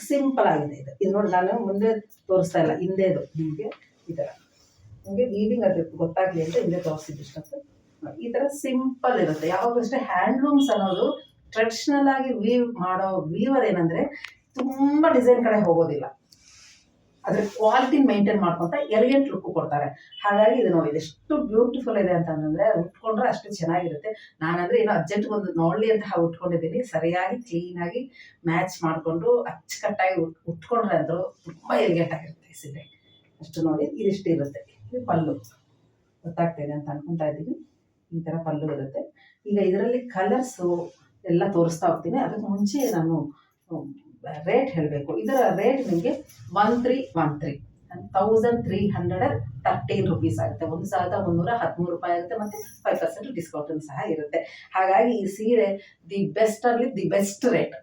ಸಿಂಪಲ್ ಆಗಿದೆ. ಇದು ನೋಡಿ, ನಾನು ಮುಂದೆ ತೋರಿಸ್ತಾ ಇಲ್ಲ, ಹಿಂದೆದು ನಿಮಗೆ ಈ ಥರ ನಿಮಗೆ ವೀವಿಂಗ್ ಅದು ಗೊತ್ತಾಗಲಿ ಅಂತ ಹಿಂದೆ ತೋರಿಸಿದ್ದು. ಈ ಥರ ಸಿಂಪಲ್ ಇರುತ್ತೆ. ಯಾವಾಗಲೂ ಹ್ಯಾಂಡ್ಲೂಮ್ಸ್ ಅನ್ನೋದು ಟ್ರೆಡಿಷ್ನಲ್ ಆಗಿ ಮಾಡೋ ವೀವರ್ ಏನಂದರೆ ತುಂಬ ಡಿಸೈನ್ ಕಡೆ ಹೋಗೋದಿಲ್ಲ, ಅದ್ರ ಕ್ವಾಲಿಟಿ ಮೇಂಟೈನ್ ಮಾಡ್ಕೊತ ಎಲಿಗೆಂಟ್ ಲುಕ್ ಕೊಡ್ತಾರೆ. ಹಾಗಾಗಿ ಇದು ನೋಡಿ ಎಷ್ಟು ಬ್ಯೂಟಿಫುಲ್ ಇದೆ ಅಂತಂದರೆ ಉಟ್ಕೊಂಡ್ರೆ ಅಷ್ಟು ಚೆನ್ನಾಗಿರುತ್ತೆ. ನಾನಂದರೆ ಏನೋ ಅರ್ಜೆಂಟ್ ಒಂದು ನೋಡಲಿ ಅಂತ ಉಟ್ಕೊಂಡಿದ್ದೀನಿ. ಸರಿಯಾಗಿ ಕ್ಲೀನಾಗಿ ಮ್ಯಾಚ್ ಮಾಡಿಕೊಂಡು ಅಚ್ಚುಕಟ್ಟಾಗಿ ಉಟ್ಕೊಂಡ್ರೆ ಅಂದರೂ ತುಂಬ ಎಲಿಗೆಂಟ್ ಆಗಿರುತ್ತೆ ಸೀರೆ. ಅಷ್ಟು ನೋಡಿ, ಇದಿಷ್ಟು ಇರುತ್ತೆ. ಇದು ಪಲ್ಲು ಗೊತ್ತಾಗ್ತಾಯಿದೆ ಅಂತ ಅನ್ಕೊತಾ ಇದ್ದೀನಿ. ಈ ಥರ ಪಲ್ಲು ಇರುತ್ತೆ. ಈಗ ಇದರಲ್ಲಿ ಕಲರ್ಸು ಎಲ್ಲ ತೋರಿಸ್ತಾ ಹೋಗ್ತೀನಿ. ಅದಕ್ಕೆ ಮುಂಚೆ ನಾನು ರೇಟ್ ಹೇಳಬೇಕು. ಇದರ ರೇಟ್ ನಿಮಗೆ 1313 ರುಪೀಸ್ ಆಗುತ್ತೆ. 1313 ರೂಪಾಯಿ ಆಗುತ್ತೆ. ಮತ್ತು 5% ಡಿಸ್ಕೌಂಟ್ ಸಹ ಇರುತ್ತೆ. ಹಾಗಾಗಿ ಈ ಸೀರೆ ದಿ ಬೆಸ್ಟ್ ರೇಟ್.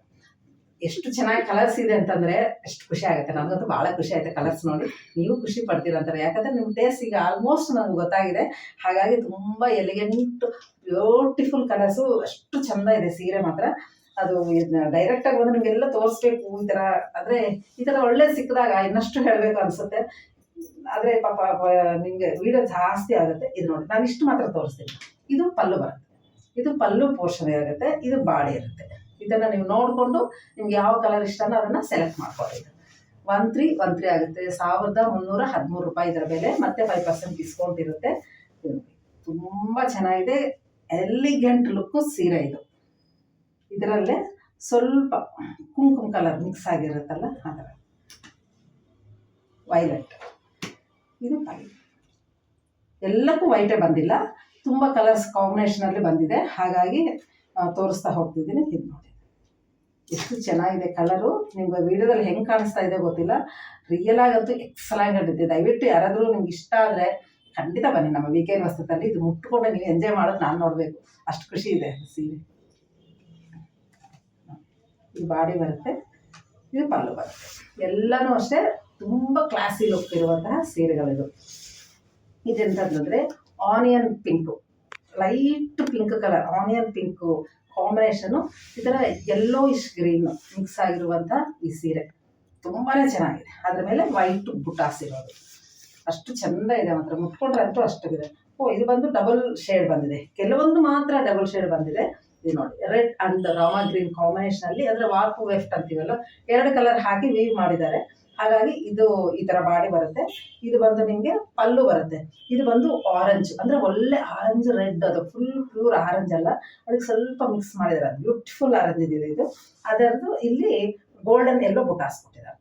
ಎಷ್ಟು ಚೆನ್ನಾಗಿ ಕಲರ್ಸ್ ಇದೆ ಅಂತಂದರೆ ಎಷ್ಟು ಖುಷಿ ಆಗುತ್ತೆ. ನನಗಂತೂ ಭಾಳ ಖುಷಿ ಆಯಿತು ಕಲರ್ಸ್ ನೋಡಿ. ನೀವು ಖುಷಿ ಪಡ್ತೀರಂತಾರೆ, ಯಾಕಂದರೆ ನಿಮ್ಮ ಟೇಸ್ಟ್ ಈಗ ಆಲ್ಮೋಸ್ಟ್ ನನಗೆ ಗೊತ್ತಾಗಿದೆ. ಹಾಗಾಗಿ ತುಂಬ ಎಲಿಗೆಂಟ್ ಬ್ಯೂಟಿಫುಲ್ ಕಲರ್ಸು, ಅಷ್ಟು ಚೆಂದ ಇದೆ ಸೀರೆ ಮಾತ್ರ. ಅದು ಡೈರೆಕ್ಟಾಗಿ ಬಂದು ನಿಮಗೆಲ್ಲ ತೋರಿಸ್ಬೇಕು ಈ ಥರ, ಅಂದರೆ ಈ ಥರ ಒಳ್ಳೇದು ಸಿಕ್ಕಿದಾಗ ಇನ್ನಷ್ಟು ಹೇಳಬೇಕು ಅನಿಸುತ್ತೆ. ಆದರೆ ಪಾಪ ನಿಮಗೆ ವೀಡಿಯೋ ಜಾಸ್ತಿ ಆಗುತ್ತೆ. ಇದು ನೋಡಿ, ನಾನು ಇಷ್ಟು ಮಾತ್ರ ತೋರಿಸ್ತೀನಿ. ಇದು ಪಲ್ಲು ಬರುತ್ತೆ. ಇದು ಪಲ್ಲು ಪೋರ್ಷನ್ ಆಗುತ್ತೆ, ಇದು ಬಾಡಿ ಇರುತ್ತೆ. ಇದನ್ನು ನೀವು ನೋಡಿಕೊಂಡು ನಿಮ್ಗೆ ಯಾವ ಕಲರ್ ಇಷ್ಟನೋ ಅದನ್ನು ಸೆಲೆಕ್ಟ್ ಮಾಡ್ಕೊಳ್ಳಿ. 1313 ಆಗುತ್ತೆ. 1313 ರೂಪಾಯಿ ಇದರ ಬೆಲೆ. ಮತ್ತೆ 5% ಡಿಸ್ಕೌಂಟ್ ಇರುತ್ತೆ. ತುಂಬ ಚೆನ್ನಾಗಿದೆ, ಎಲಿಗೆಂಟ್ ಲುಕ್ಕು ಸೀರೆ ಇದು. ಇದರಲ್ಲೇ ಸ್ವಲ್ಪ ಕುಂಕುಮ ಕಲರ್ ಮಿಕ್ಸ್ ಆಗಿರುತ್ತಲ್ಲ ಆ ಥರ ವೈಲೆಟ್. ಇದು ಎಲ್ಲಕ್ಕೂ ವೈಟೇ ಬಂದಿಲ್ಲ, ತುಂಬ ಕಲರ್ಸ್ ಕಾಂಬಿನೇಷನಲ್ಲಿ ಬಂದಿದೆ, ಹಾಗಾಗಿ ತೋರಿಸ್ತಾ ಹೋಗ್ತಿದ್ದೀನಿ. ಇದು ನೋಡಿ ಎಷ್ಟು ಚೆನ್ನಾಗಿದೆ ಕಲರು. ನಿಮ್ಗೆ ವಿಡಿಯೋದಲ್ಲಿ ಹೆಂಗೆ ಕಾಣಿಸ್ತಾ ಇದೆ ಗೊತ್ತಿಲ್ಲ, ರಿಯಲ್ ಆಗಂತೂ ಎಕ್ಸಲೆಂಟ್ ಆಗಿದೆ. ದಯವಿಟ್ಟು ಯಾರಾದರೂ ನಿಮ್ಗೆ ಇಷ್ಟ ಆದರೆ ಖಂಡಿತ ಬನ್ನಿ ನಮ್ಮ ವೀಕೆಂಡ್ ವಸ್ತುದಲ್ಲಿ. ಇದು ಮುಟ್ಕೊಂಡು ನೀವು ಎಂಜಾಯ್ ಮಾಡೋದು ನಾನು ನೋಡಬೇಕು, ಅಷ್ಟು ಖುಷಿ ಇದೆ ಸೀರೆ. ಇದು ಬಾಡಿ ಬರುತ್ತೆ, ಇದು ಪಲ್ಲು ಬರುತ್ತೆ. ಎಲ್ಲನೂ ಅಷ್ಟೇ ತುಂಬ ಕ್ಲಾಸಿ ಲುಕ್ ಇರುವಂತಹ ಸೀರೆಗಳಿದು. ಇದೆಂತಂದರೆ onion pink, light pink colour, onion pink combination, ಈ ಥರ ಯೆಲ್ಲೋಯಿಶ್ ಗ್ರೀನು ಮಿಕ್ಸ್ ಆಗಿರುವಂಥ ಈ ಸೀರೆ ತುಂಬಾ ಚೆನ್ನಾಗಿದೆ. ಅದ್ರ ಮೇಲೆ ವೈಟ್ ಬುಟಾಸ್ ಇರೋದು, ಅಷ್ಟು ಚೆಂದ ಇದೆ ಮಾತ್ರ. ಮುಟ್ಕೊಂಡ್ರೆ ಅಂತೂ ಅಷ್ಟಿದೆ. ಇದು ಬಂದು ಡಬಲ್ ಶೇಡ್ ಬಂದಿದೆ, ಕೆಲವೊಂದು ಮಾತ್ರ ಡಬಲ್ ಶೇಡ್ ಬಂದಿದೆ. ಇದು ನೋಡಿ ರೆಡ್ ಅಂಡ್ ರಾಮಾ ಗ್ರೀನ್ ಕಾಂಬಿನೇಷನಲ್ಲಿ, ಅಂದರೆ ವಾರ್ಪು ವೆಫ್ಟ್ ಅಂತೀವಲ್ಲ, 2 ಕಲರ್ ಹಾಕಿ ವೀವ್ ಮಾಡಿದ್ದಾರೆ. ಹಾಗಾಗಿ ಇದು ಈ ಥರ ಬಾಡಿ ಬರುತ್ತೆ. ಇದು ಬಂದು ನಿಮಗೆ ಪಲ್ಲು ಬರುತ್ತೆ. ಇದು ಬಂದು ಆರೆಂಜ್, ಅಂದರೆ ಒಳ್ಳೆ ಆರೆಂಜ್ ರೆಡ್, ಅದು ಫುಲ್ ಪ್ಯೂರ್ ಆರೆಂಜ್ ಅಲ್ಲ, ಅದಕ್ಕೆ ಸ್ವಲ್ಪ ಮಿಕ್ಸ್ ಮಾಡಿದ್ದಾರೆ. ಬ್ಯೂಟಿಫುಲ್ ಆರೆಂಜ್ ಇದೆ ಇದು. ಅದರದ್ದು ಇಲ್ಲಿ ಗೋಲ್ಡನ್ ಎಲ್ಲೋ ಬುಟಾಸ್ ಕೊಟ್ಟಿದ್ದಾರೆ,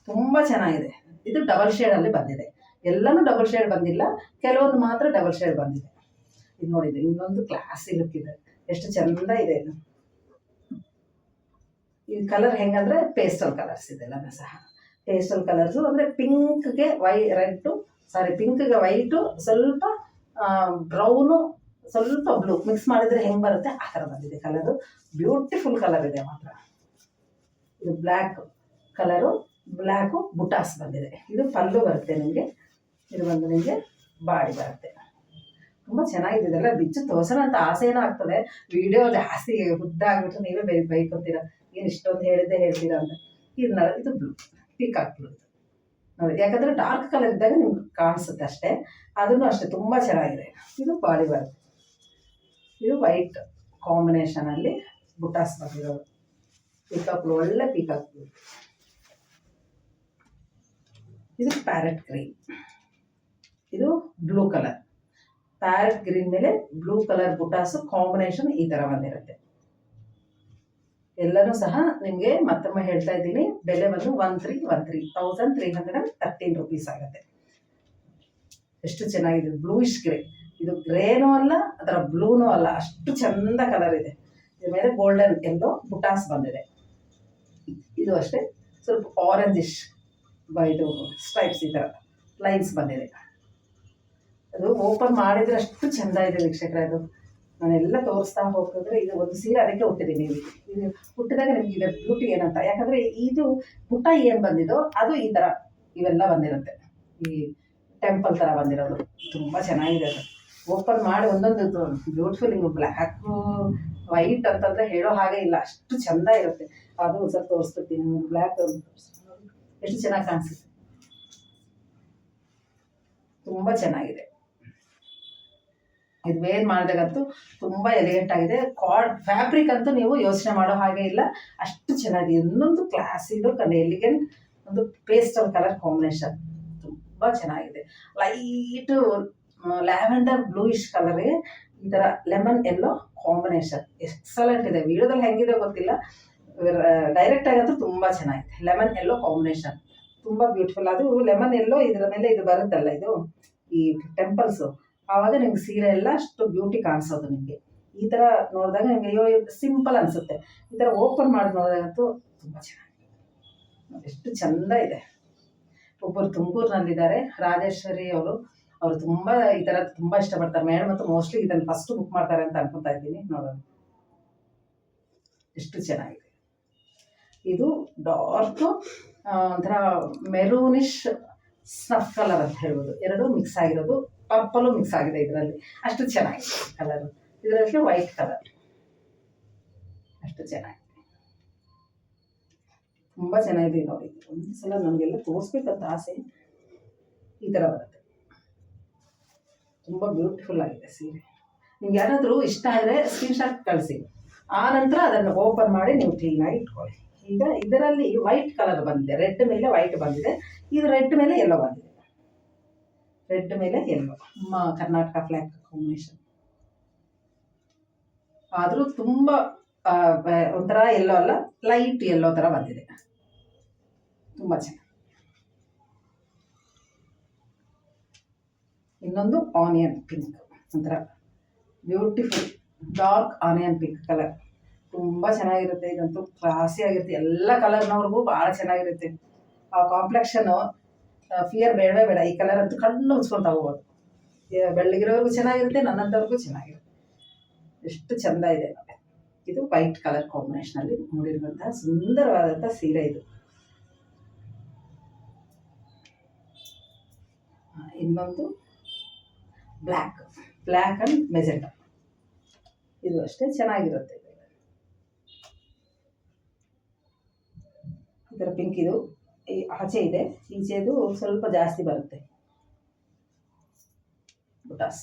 ತುಂಬ ಚೆನ್ನಾಗಿದೆ. ಇದು ಡಬಲ್ ಶೇಡಲ್ಲಿ ಬಂದಿದೆ, ಎಲ್ಲನೂ ಡಬಲ್ ಶೇಡ್ ಬಂದಿಲ್ಲ, ಕೆಲವೊಂದು ಮಾತ್ರ ಡಬಲ್ ಶೇಡ್ ಬಂದಿದೆ. ಇದು ನೋಡಿದೆ, ಇನ್ನೊಂದು ಕ್ಲಾಸಿ ಲುಕ್ ಇದೆ, ಎಷ್ಟು ಚೆಂದ ಇದೆ ಇದು. ಈ ಕಲರ್ ಹೆಂಗಂದ್ರೆ ಪೇಸ್ಟಲ್ ಕಲರ್ಸ್ ಇದೆಲ್ಲ ಸಹ ಪೇಸ್ಟಲ್ ಕಲರ್ಸು, ಅಂದರೆ ಪಿಂಕ್ಗೆ ಪಿಂಕ್ಗೆ ವೈಟು, ಸ್ವಲ್ಪ ಬ್ರೌನು, ಸ್ವಲ್ಪ ಬ್ಲೂ ಮಿಕ್ಸ್ ಮಾಡಿದರೆ ಹೆಂಗೆ ಬರುತ್ತೆ ಆ ಥರ ಬಂದಿದೆ ಕಲರು. ಬ್ಯೂಟಿಫುಲ್ ಕಲರ್ ಇದೆ ಮಾತ್ರ. ಇದು ಬ್ಲ್ಯಾಕ್ ಕಲರು, ಬ್ಲ್ಯಾಕು ಬುಟಾಸ್ ಬಂದಿದೆ. ಇದು ಪಲ್ಲು ಬರುತ್ತೆ ನಿಮಗೆ. ಇದು ಬಂದು ನಿಮಗೆ ಬಾಡಿ ಬರುತ್ತೆ. ತುಂಬ ಚೆನ್ನಾಗಿದೆ. ಇದೆಲ್ಲ ಬಿಚ್ಚು ತೋರ್ಸೋಣ ಅಂತ ಆಸೆ ಏನೋ ಆಗ್ತದೆ, ವಿಡಿಯೋ ಜಾಸ್ತಿ ಉದ್ದಾಗ್ಬಿಟ್ರೆ ನೀವೇ ಬೈಕೊತೀರ, ಏನು ಇಷ್ಟೊಂದು ಹೇಳ್ತೀರಾ ಅಂತ. ಇದು ಬ್ಲೂ, ಪೀಕಾಕ್ ಬ್ಲೂ ನೋಡಿ, ಯಾಕಂದರೆ ಡಾರ್ಕ್ ಕಲರ್ ಇದ್ದಾಗ ನಿಮ್ಗೆ ಕಾಣಿಸುತ್ತೆ ಅಷ್ಟೇ. ಅದನ್ನು ಅಷ್ಟೇ ತುಂಬ ಚೆನ್ನಾಗಿದೆ. ಇದು ಬಾಡಿ ಬರುತ್ತೆ. ಇದು ವೈಟ್ ಕಾಂಬಿನೇಷನಲ್ಲಿ ಬುಟಾಸ್ ಬಂದಿರೋದು, ಪೀಕಾಕ್ ಬ್ಲೂ, ಒಳ್ಳೆ ಪೀಕಾಕ್ ಬ್ಲೂ. ಇದು ಪ್ಯಾರೆಟ್ ಗ್ರೀನ್, ಇದು ಬ್ಲೂ ಕಲರ್, ಪ್ಯಾರೆಟ್ ಗ್ರೀನ್ ಮೇಲೆ ಬ್ಲೂ ಕಲರ್ ಬುಟಾಸು ಕಾಂಬಿನೇಷನ್ ಈ ಥರ ಬಂದಿರುತ್ತೆ. ಎಲ್ಲನೂ ಸಹ ನಿಮಗೆ ಮತ್ತೊಮ್ಮೆ ಹೇಳ್ತಾ ಇದ್ದೀನಿ, ಬೆಲೆ ಬಂದು 1313 ರೂಪೀಸ್ ಆಗುತ್ತೆ. ಎಷ್ಟು ಚೆನ್ನಾಗಿದೆ, ಬ್ಲೂಯಿಶ್ ಗ್ರೇ. ಇದು ಗ್ರೇನೂ ಅಲ್ಲ, ಅದರ ಬ್ಲೂನೂ ಅಲ್ಲ, ಅಷ್ಟು ಚಂದ ಕಲರ್ ಇದೆ. ಇದ್ರ ಮೇಲೆ ಗೋಲ್ಡನ್ ಎಲ್ಲೋ ಬುಟಾಸ್ ಬಂದಿದೆ. ಇದು ಅಷ್ಟೇ ಸ್ವಲ್ಪ ಆರೆಂಜಿಶ್ ಇದು ಸ್ಟ್ರೈಪ್ಸ್, ಈ ಥರ ಲೈನ್ಸ್ ಬಂದಿದೆ. ಅದು ಓಪನ್ ಮಾಡಿದರೆ ಅಷ್ಟು ಚೆಂದ ಇದೆ ವೀಕ್ಷಕರೇ. ಅದು ನಾನೆಲ್ಲ ತೋರಿಸ್ತಾ ಹೋಗಿದ್ರೆ, ಇದು ಒಂದು ಸೀರೆ ಅದಕ್ಕೆ ಹುಟ್ಟಿದ್ದೀನಿ. ಇದು ಹುಟ್ಟಿದಾಗ ನಿಮ್ಗೆ ಇದರ ಬ್ಯೂಟಿ ಏನಂತ, ಯಾಕಂದರೆ ಇದು ಪುಟ್ಟ ಏನು ಬಂದಿದೋ ಅದು ಈ ಥರ ಇವೆಲ್ಲ ಬಂದಿರುತ್ತೆ, ಈ ಟೆಂಪಲ್ ಥರ ಬಂದಿರೋದು. ತುಂಬ ಚೆನ್ನಾಗಿದೆ ಅದು. ಓಪನ್ ಮಾಡಿ ಒಂದೊಂದು ಬ್ಯೂಟಿಫುಲ್. ಹಿಂಗೆ ಬ್ಲ್ಯಾಕು ವೈಟ್ ಅಂತಂದರೆ ಹೇಳೋ ಹಾಗೆ ಇಲ್ಲ, ಅಷ್ಟು ಚೆಂದ ಇರುತ್ತೆ. ಅದು ಒಂದು ಸ್ವಲ್ಪ ತೋರಿಸ್ತಿರ್ತೀನಿ. ಬ್ಲ್ಯಾಕ್ ಎಷ್ಟು ಚೆನ್ನಾಗಿ ಕಾಣಿಸುತ್ತೆ, ತುಂಬ ಚೆನ್ನಾಗಿದೆ. ಇದು ವೇರ್ ಮಾಡಿದಾಗಂತೂ ತುಂಬ ಎಲಿಗೆಂಟ್ ಆಗಿದೆ. ಫ್ಯಾಬ್ರಿಕ್ ಅಂತೂ ನೀವು ಯೋಚನೆ ಮಾಡೋ ಹಾಗೆ ಇಲ್ಲ, ಅಷ್ಟು ಚೆನ್ನಾಗಿದೆ. ಇನ್ನೊಂದು ಕ್ಲಾಸಿ ಲುಕ್ ಅಂಡ್ ಎಲಿಗೆಂಟ್, ಒಂದು ಪೇಸ್ಟಲ್ ಕಲರ್ ಕಾಂಬಿನೇಷನ್ ತುಂಬ ಚೆನ್ನಾಗಿದೆ. ಲೈಟು ಲ್ಯಾವೆಂಡರ್ ಬ್ಲೂಯಿಶ್ ಕಲರ್ಗೆ ಈ ಥರ ಲೆಮನ್ ಎಲ್ಲೋ ಕಾಂಬಿನೇಷನ್ ಎಕ್ಸಲೆಂಟ್ ಇದೆ. ವಿಡಿಯೋದಲ್ಲಿ ಹೆಂಗಿದೆ ಗೊತ್ತಿಲ್ಲ, ಡೈರೆಕ್ಟಾಗಿ ಅಂತೂ ತುಂಬ ಚೆನ್ನಾಗಿದೆ. ಲೆಮನ್ ಎಲ್ಲೋ ಕಾಂಬಿನೇಷನ್ ತುಂಬ ಬ್ಯೂಟಿಫುಲ್. ಅದು ಲೆಮನ್ ಎಲ್ಲೋ ಇದರ ಮೇಲೆ ಇದು ಬರುತ್ತಲ್ಲ, ಇದು ಈ ಟೆಂಪಲ್ಸು, ಆವಾಗ ನಿಮ್ಗೆ ಸೀರೆ ಎಲ್ಲ ಅಷ್ಟು ಬ್ಯೂಟಿ ಕಾಣಿಸೋದು. ನಿಮಗೆ ಈ ಥರ ನೋಡಿದಾಗ ನಿಮಗೆ ಅಯ್ಯೋ ಸಿಂಪಲ್ ಅನಿಸುತ್ತೆ. ಈ ಥರ ಓಪನ್ ಮಾಡಿ ನೋಡಿದಾಗಂತೂ ತುಂಬ ಚೆನ್ನಾಗಿದೆ, ಎಷ್ಟು ಚೆಂದ ಇದೆ. ಒಬ್ಬರು ತುಮಕೂರಿನಲ್ಲಿದ್ದಾರೆ, ರಾಜೇಶ್ವರಿ ಅವರು ತುಂಬ ಈ ಥರ ತುಂಬ ಇಷ್ಟಪಡ್ತಾರೆ. ಮೇಡಮ್ ಮತ್ತು ಮೋಸ್ಟ್ಲಿ ಇದನ್ನು ಫಸ್ಟ್ ಬುಕ್ ಮಾಡ್ತಾರೆ ಅಂತ ಅನ್ಕೊತಾ ಇದ್ದೀನಿ. ನೋಡೋಣ ಎಷ್ಟು ಚೆನ್ನಾಗಿದೆ. ಇದು ಡಾರ್ಕು ಒಂಥರ ಮೆರೂನಿಶ್ ಸ್ನಫ್ ಕಲರ್ ಅಂತ ಹೇಳ್ಬೋದು, ಎರಡೂ ಮಿಕ್ಸ್ ಆಗಿರೋದು. ಪರ್ಪಲು ಮಿಕ್ಸ್ ಆಗಿದೆ ಇದರಲ್ಲಿ, ಅಷ್ಟು ಚೆನ್ನಾಗಿದೆ ಕಲರ್. ಇದರಲ್ಲಿ ವೈಟ್ ಕಲರ್ ಅಷ್ಟು ಚೆನ್ನಾಗಿದೆ, ತುಂಬ ಚೆನ್ನಾಗಿದೆ. ನೋಡಿ ಒಂದು ಸಲ ನಮಗೆಲ್ಲ ತೋರಿಸ್ಬೇಕಂತ ಆಸೆ. ಈ ಥರ ಬರುತ್ತೆ, ತುಂಬ ಬ್ಯೂಟಿಫುಲ್ ಆಗಿದೆ ಸೀರೆ. ನಿಮ್ಗೆ ಯಾರಾದರೂ ಇಷ್ಟ ಆದರೆ ಸ್ಕ್ರೀನ್ಶಾಟ್ ಕಳಿಸಿ, ಆ ನಂತರ ಅದನ್ನು ಓಪನ್ ಮಾಡಿ ನೀವು ಕ್ಲೀನಾಗಿ ಇಟ್ಕೊಳ್ಳಿ. ಈಗ ಇದರಲ್ಲಿ ವೈಟ್ ಕಲರ್ ಬಂದಿದೆ, ರೆಡ್ ಮೇಲೆ ವೈಟ್ ಬಂದಿದೆ, ಇದು ರೆಡ್ ಮೇಲೆ ಯೆಲ್ಲೋ ಬಂದಿದೆ. ರೆಡ್ ಮೇಲೆ ಯೆಲ್ಲೋ, ನಮ್ಮ ಕರ್ನಾಟಕ ಫ್ಲಾಗ್ ಕಾಂಬಿನೇಷನ್. ಆದರೂ ತುಂಬ ಒಂಥರ ಯೆಲ್ಲೋ ಅಲ್ಲ, ಲೈಟ್ ಯೆಲ್ಲೋ ಥರ ಬಂದಿದೆ, ತುಂಬ ಚೆನ್ನಾಗಿ. ಇನ್ನೊಂದು ಆನಿಯನ್ ಪಿಂಕ್, ಒಂಥರ beautiful dark onion pink colour, ತುಂಬ ಚೆನ್ನಾಗಿರುತ್ತೆ. ಇದಂತೂ ಕ್ಲಾಸಿ ಆಗಿರುತ್ತೆ, ಎಲ್ಲ ಕಲರ್ನವ್ರಿಗೂ ಭಾಳ ಚೆನ್ನಾಗಿರುತ್ತೆ. ಆ ಕಾಂಪ್ಲೆಕ್ಷನು ಫಿಯರ್ ಬೇಡವೇ ಬೇಡ. ಈ ಕಲರ್ ಅಂತೂ ಕಣ್ಣು ಮುಚ್ಕೊಂಡು ತಗೋಬೋದು. ಬೆಳ್ಳಗಿರೋರ್ಗೂ ಚೆನ್ನಾಗಿರುತ್ತೆ, ನನ್ನಂಥವ್ರಿಗೂ ಚೆನ್ನಾಗಿರುತ್ತೆ. ಎಷ್ಟು ಚೆಂದ ಇದೆ. ಇದು ವೈಟ್ ಕಲರ್ ಕಾಂಬಿನೇಷನಲ್ಲಿ ಮೂಡಿರುವಂತಹ ಸುಂದರವಾದಂಥ ಸೀರೆ ಇದು. ಇನ್ನೊಂದು ಬ್ಲ್ಯಾಕ್ ಆ್ಯಂಡ್ ಮೆಜೆಂಟಾ, ಇದು ಅಷ್ಟೇ ಚೆನ್ನಾಗಿರುತ್ತೆ. ಇದರ ಪಿಂಕ್ ಇದು ಈ ಆಚೆ ಇದೆ, ಈಚೆದು ಸ್ವಲ್ಪ ಜಾಸ್ತಿ ಬರುತ್ತೆ. ಬುಟಾಸ್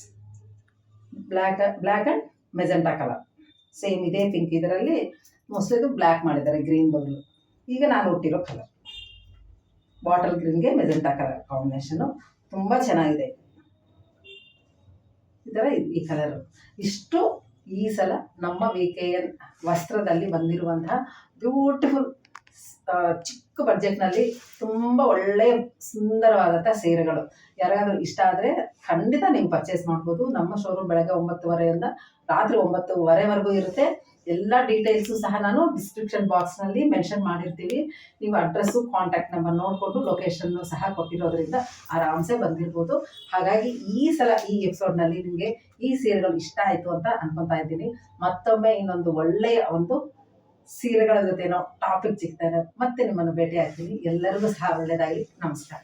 black and magenta colour same ಇದೇ ಪಿಂಕ್. ಇದರಲ್ಲಿ ಮೊಸಳೆದು ಬ್ಲ್ಯಾಕ್ ಮಾಡಿದ್ದಾರೆ ಗ್ರೀನ್ ಬದಲು. ಈಗ ನಾನು ಹುಟ್ಟಿರೋ ಕಲರ್ ಬಾಟಲ್ ಗ್ರೀನ್ಗೆ ಮೆಜೆಂಟಾ ಕಲರ್ ಕಾಂಬಿನೇಷನು ತುಂಬ ಚೆನ್ನಾಗಿದೆ. ಇದರ ಈ ಕಲರು ಇಷ್ಟು ಈ ಸಲ ನಮ್ಮ VKN ವಸ್ತ್ರದಲ್ಲಿ ಬಂದಿರುವಂತಹ ಬ್ಯೂಟಿಫುಲ್ ಚಿಕ್ಕ ಬಡ್ಜೆಟ್ನಲ್ಲಿ ತುಂಬ ಒಳ್ಳೆಯ ಸುಂದರವಾದಂಥ ಸೀರೆಗಳು. ಯಾರಿಗಾದ್ರೂ ಇಷ್ಟ ಆದರೆ ಖಂಡಿತ ನೀವು ಪರ್ಚೇಸ್ ಮಾಡ್ಬೋದು. ನಮ್ಮ ಶೋರೂಮ್ ಬೆಳಗ್ಗೆ 9:30ಯಿಂದ ರಾತ್ರಿ 9:30ವರೆಗೂ ಇರುತ್ತೆ. ಎಲ್ಲ ಡೀಟೇಲ್ಸು ಸಹ ನಾನು ಡಿಸ್ಕ್ರಿಪ್ಷನ್ ಬಾಕ್ಸ್ನಲ್ಲಿ ಮೆನ್ಷನ್ ಮಾಡಿರ್ತೀವಿ. ನೀವು ಅಡ್ರೆಸ್ಸು ಕಾಂಟ್ಯಾಕ್ಟ್ ನಂಬರ್ ನೋಡಿಕೊಂಡು ಲೊಕೇಶನ್ನು ಸಹ ಕೊಟ್ಟಿರೋದ್ರಿಂದ ಆರಾಮ್ಸೆ ಬಂದಿರ್ಬೋದು. ಹಾಗಾಗಿ ಈ ಸಲ ಈ ಎಪಿಸೋಡ್ನಲ್ಲಿ ನಿಮಗೆ ಈ ಸೀರೆಗಳು ಇಷ್ಟ ಆಯಿತು ಅಂತ ಅನ್ಕೊತಾ ಇದ್ದೀನಿ. ಮತ್ತೊಮ್ಮೆ ಇನ್ನೊಂದು ಒಳ್ಳೆಯ ಒಂದು ಸೀರೆಗಳ ಜೊತೆ ಟಾಪಿಕ್ ಸಿಗ್ತಾರೆ ಮತ್ತೆ ನಿಮ್ಮನ್ನು ಭೇಟಿ ಆಗ್ತೀನಿ. ಎಲ್ಲರಿಗೂ ಸಹ ಒಳ್ಳೆಯದಾಗಲಿ. ನಮಸ್ಕಾರ.